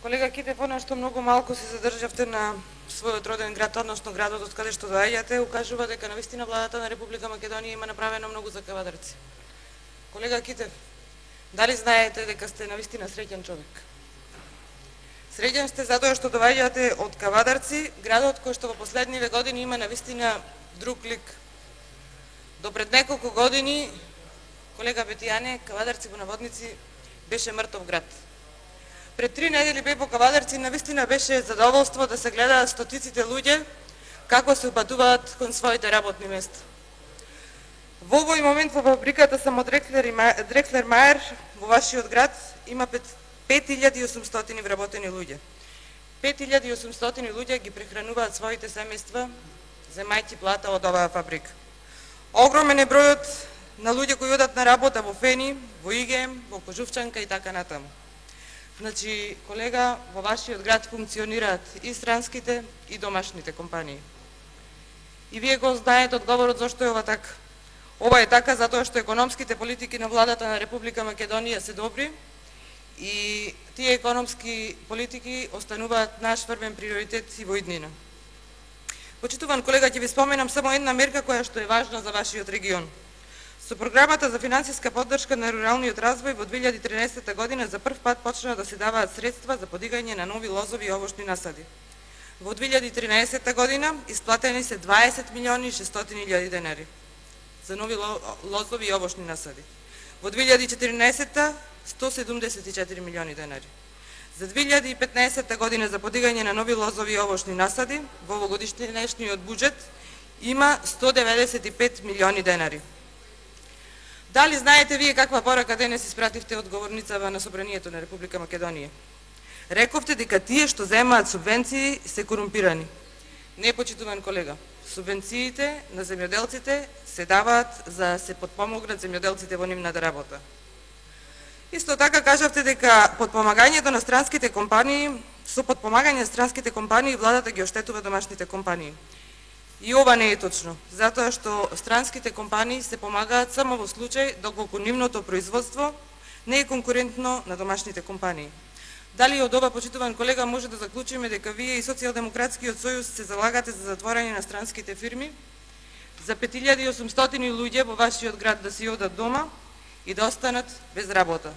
Колега Китев, она што многу малку се задржавте на својот роден град, односно градот од каде што доаѓате, укажува дека навистина владата на Република Македонија има направено многу за кавадарци. Колега Китев, дали знаете дека сте навистина среќен човек? Среќен сте затоа што доаѓате од Кавадарци, градот кој што во последниве години има навистина друг лик. До пред неколку години, колега Бетијане, Кавадарци во наводници беше мртов град. Пред 3 недели бе по Кавадарци, навистина беше задоволство да се гледаат стотиците луѓе како се упатуваат кон своите работни места. Во овој момент во фабриката само Дрекслер Мајер во вашиот град има 5800 вработени луѓе. 5800 луѓе ги прехрануваат своите семејства земајќи плата од оваа фабрика. Огромен е бројот на луѓе кои одат на работа во Фени, во ИГМ, во Кожувчанка и така натаму. Значи, колега, во вашиот град функционираат и странските и домашните компании. И вие го знаете одговорот зашто е ова така. Ова е така затоа што економските политики на владата на Република Македонија се добри и тие економски политики остануваат наш фрвен приоритет и во иднина. Почитуван колега, ќе ви споменам само една мерка која што е важна за вашиот регион. Со програмата за финансиска поддршка на руралниот развој во 2013 година за прв пат почна да се даваат средства за подигање на нови лозови и овошни насади. Во 2013 година исплатени се 20.600.000 денари за нови лозови и овошни насади. Во 2014 174 милиони денари. За 2015 година за подигање на нови лозови и овошни насади во овогодишниот буџет има 195 милиони денари. Дали знаете вие каква порака денес испративте од говорницава на Собранието на Република Македонија? Рековте дека тие што земаат субвенции се корумпирани. Не, почитуван колега. Субвенциите на земјоделците се даваат за да се подпомогнат земјоделците во нивната работа. Исто така кажавте дека подпомагањето на странските компании, со подпомагање на странските компании владата ги оштетува домашните компании. И ова не е точно, затоа што странските компании се помагаат само во случај доколку нивното производство не е конкурентно на домашните компании. Дали од ова, почитуван колега, може да заклучиме дека вие и Социјалдемократскиот сојуз се залагате за затворање на странските фирми, за 5800 луѓе во вашиот град да си одат дома и да останат без работа?